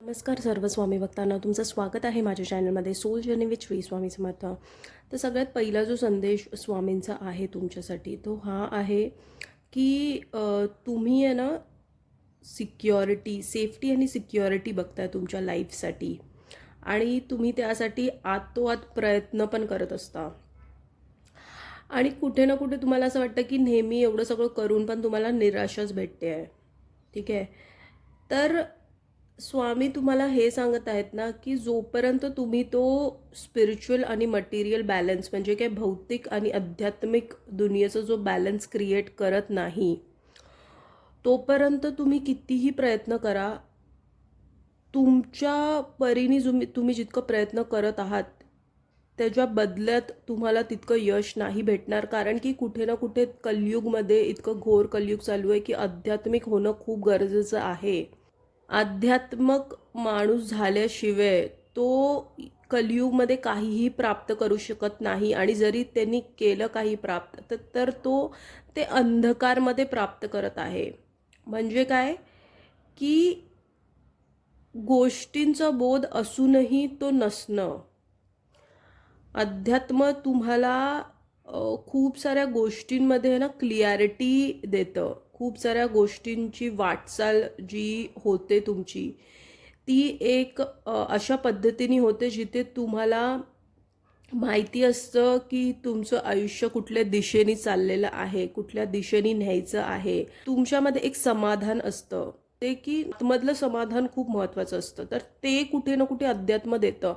नमस्कार सर्व स्वामी भक्तांना, तुमचं स्वागत आहे माझ्या चॅनलमध्ये soul journey with Shri Swami Samarth. तर सगळ्यात पहिला जो संदेश स्वामींचा आहे तुमच्यासाठी तो हा आहे की तुम्ही आहे ना सिक्युरिटी, सेफ्टी आणि सिक्युरिटी बघताय तुमच्या लाईफसाठी आणि तुम्ही त्यासाठी आतोआत प्रयत्न पण करत असता. आणि कुठे ना कुठे तुम्हाला असं वाटतं की नेहमी एवढं सगळं करून पण तुम्हाला निराशाच भेटते आहे. ठीक आहे. तर स्वामी तुम्हाला हे सांगत आहेत ना की जोपर्यंत तुम्ही तो स्पिरिच्युअल आणि मटेरियल बॅलन्स म्हणजे काय भौतिक आणि आध्यात्मिक दुनियेचा जो बॅलन्स क्रिएट करत नाही तोपर्यंत तुम्ही कितीही प्रयत्न करा, तुमच्या परीने तुम्ही जितकं प्रयत्न करत आहात त्याच्या बदल्यात तुम्हाला तितकं यश नाही भेटणार. कारण की कुठे ना कुठे कलियुगमध्ये इतकं घोर कलियुग चालू आहे की आध्यात्मिक होणं खूप गरजेचं आहे. आध्यात्मक माणूस झाल्याशिवाय तो कलियुगमध्ये काहीही प्राप्त करू शकत नाही आणि जरी त्यांनी केलं काही प्राप्त तर तो ते अंधकारमध्ये प्राप्त करत आहे. म्हणजे काय की गोष्टींचा बोध असूनही तो नसणं. अध्यात्म तुम्हाला खूप साऱ्या गोष्टींमध्ये ना क्लिअरिटी देतं. खूप साऱ्या गोष्टींची वाटचाल जी होते तुमची ती एक अशा पद्धतीने होते जिथे तुम्हाला माहिती असतं की तुमचं आयुष्य कुठल्या दिशेने चाललेलं आहे, कुठल्या दिशेने न्यायचं आहे. तुमच्यामध्ये एक समाधान असतं ते की आतमधलं समाधान खूप महत्त्वाचं असतं. तर ते कुठे ना कुठे अध्यात्म देतं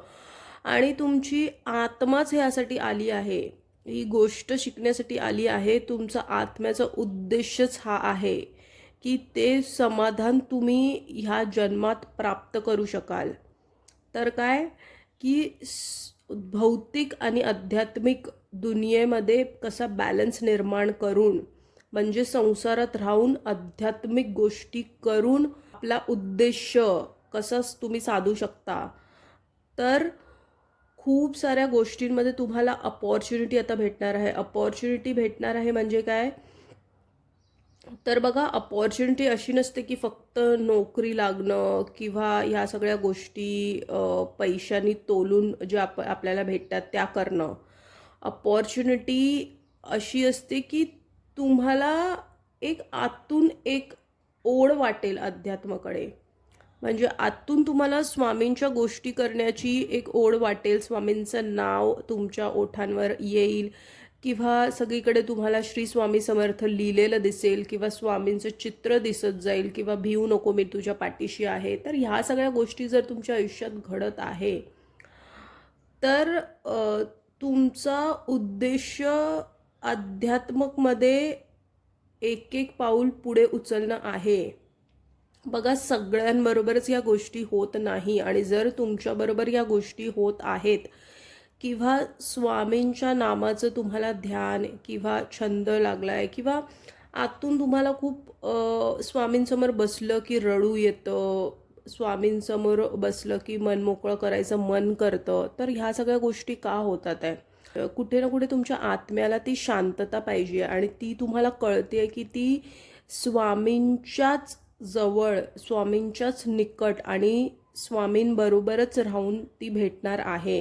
आणि तुमची आत्माच ह्यासाठी आली आहे, ही गोष्ट शिकण्यासाठी आली आहे. तुमचा आत्म्याचा उद्देशच हा आहे की ते समाधान तुम्ही ह्या जन्मात प्राप्त करू शकाल. तर काय की भौतिक आणि आध्यात्मिक दुनियेमध्ये कसा बॅलन्स निर्माण करून म्हणजे संसारात राहून आध्यात्मिक गोष्टी करून आपला उद्देश कसा तुम्ही साधू शकता. तर खूप साऱ्या गोष्टींमध्ये तुम्हाला अपॉर्च्युनिटी आता भेटणार आहे. अपॉर्च्युनिटी भेटणार आहे म्हणजे काय, तर बघा अपॉर्च्युनिटी अशी नसते की फक्त नोकरी लागणं किंवा ह्या सगळ्या गोष्टी पैशानी तोलून जे आपल्याला भेटतात त्या करणं. अपॉर्च्युनिटी अशी असते की तुम्हाला एक आतून एक ओढ वाटेल अध्यात्माकडे. म्हणजे आतून तुम्हाला स्वामींच्या गोष्टी करण्याची एक ओढ वाटेल, स्वामींचं नाव तुमच्या ओठांवर येईल किंवा सगळीकडे तुम्हाला श्री स्वामी समर्थ लिहिलेलं दिसेल किंवा स्वामींचं चित्र दिसत जाईल किंवा भिवू नको मी तुझ्या पाठीशी आहे. तर ह्या सगळ्या गोष्टी जर तुमच्या आयुष्यात घडत आहे तर तुमचा उद्देश अध्यात्मकमध्ये एक एक पाऊल पुढे उचलणं आहे. बघा सगळ्यांबरोबरच या गोष्टी होत नाही आणि जर तुमच्याबरोबर या गोष्टी होत आहेत किंवा स्वामींच्या नामाचं तुम्हाला ध्यान किंवा छंद लागलाय किंवा आतून तुम्हाला खूप स्वामींसमोर बसलं की रडू येतं, स्वामींसमोर बसलं की मन मोकळं करायचं मन करतं, तर ह्या सगळ्या गोष्टी का होतात आहे. कुठे ना कुठे तुमच्या आत्म्याला ती शांतता पाहिजे आणि ती तुम्हाला कळते की ती स्वामींच्याच जवळ, स्वामींच्याच निकट आणि स्वामींबरोबरच राहून ती भेटणार आहे.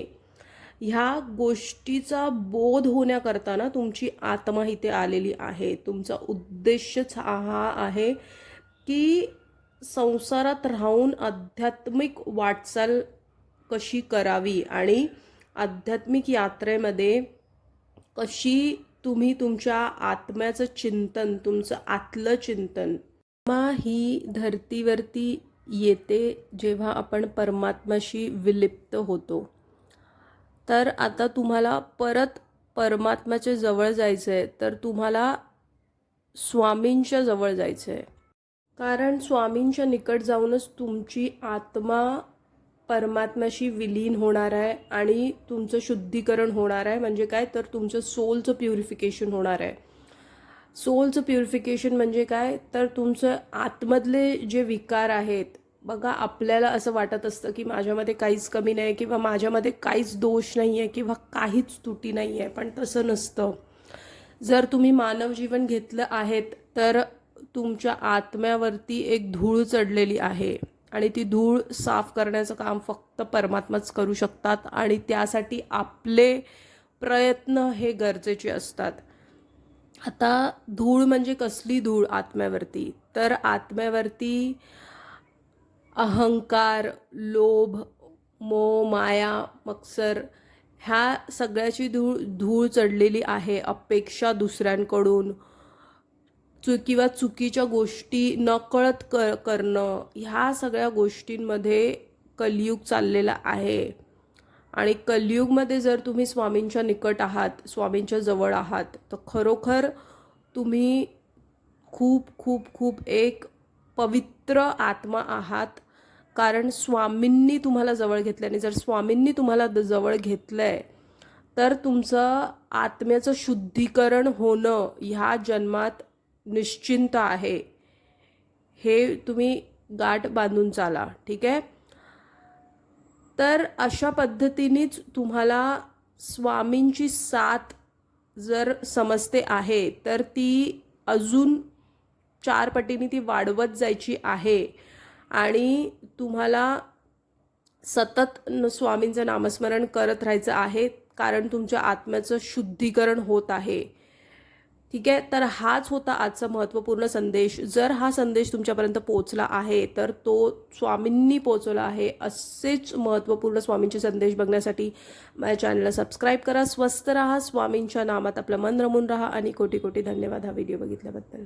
ह्या गोष्टीचा बोध होण्याकरता ना तुमची आत्मा इथे आलेली आहे. तुमचा उद्देशच हा आहे की संसारात राहून आध्यात्मिक वाटचाल कशी करावी आणि आध्यात्मिक यात्रेमध्ये कशी तुम्ही तुमच्या आत्म्याचं चिंतन, तुमचं आतलं चिंतन. आत्मा ही धरतीवरती येते जेव्हा आपण परमात्म्याशी विलिप्त होतो. तर आता तुम्हाला परत परमात्म्याच्या जवळ जायचं आहे, तर तुम्हाला स्वामींच्या जवळ जायचं आहे. कारण स्वामींच्या निकट जाऊनच तुमची आत्मा परमात्म्याशी विलीन होणार आहे आणि तुमचं शुद्धीकरण होणार आहे. म्हणजे काय, तर तुमचं सोलचं प्युरिफिकेशन होणार आहे. सोलचं प्युरिफिकेशन म्हणजे काय, तर तुमचं आतमधले जे विकार आहेत. बघा आपल्याला असं वाटत असतं की माझ्यामध्ये काहीच कमी नाही किंवा माझ्यामध्ये काहीच दोष नाही आहे किंवा काहीच त्रुटी नाही आहे, पण तसं नसतं. जर तुम्ही मानव जीवन घेतलं आहेत तर तुमच्या आत्म्यावरती एक धूळ चढलेली आहे आणि ती धूळ साफ करण्याचं काम फक्त परमात्माच करू शकतात आणि त्यासाठी आपले प्रयत्न हे गरजेचे असतात. आता धूळ म्हणजे कसली धूळ आत्म्यावरती? तर आत्म्यावरती अहंकार, लोभ, मोह, माया, मत्सर ह्या सगळ्याची धूळ धूळ चढलेली आहे. अपेक्षा दुसऱ्यांकडून किंवा चुकीच्या गोष्टी नकळत करणं, ह्या सगळ्या गोष्टींमध्ये कलियुग चाललेला आहे. आणि कलियुगमध्ये जर तुम्ही स्वामींच्या निकट आहात, स्वामींच्या जवळ आहात, तर खरोखर तुम्ही खूप खूप खूप एक पवित्र आत्मा आहात. कारण स्वामींनी तुम्हाला जवळ घेतल्याने, जर स्वामींनी तुम्हाला जवळ घेतलंय तर तुमचं आत्म्याचं शुद्धीकरण होणं ह्या जन्मात निश्चिंत आहे. हे तुम्ही गाठ बांधून चाला, ठीक आहे. तर अशा पद्धतीनेच तुम्हाला स्वामींची साथ जर समजते आहे तर ती अजून 4 पटीने ती वाढवत जायची आहे आणि तुम्हाला सतत स्वामींचं नामस्मरण करत राहायचं आहे, कारण तुमच्या आत्म्याचं शुद्धीकरण होत आहे, ठीक आहे. तर हाच होता आजचा महत्त्वपूर्ण संदेश. जर हा संदेश तुमच्यापर्यंत पोहोचला आहे तर तो स्वामींनी पोहोचवला आहे. असेच महत्त्वपूर्ण स्वामींचे संदेश बघण्यासाठी माझ्या चॅनलला सबस्क्राईब करा. स्वस्थ राहा, स्वामींच्या नामात आपलं मन रमून राहा आणि कोटी कोटी धन्यवाद हा व्हिडिओ बघितल्याबद्दल.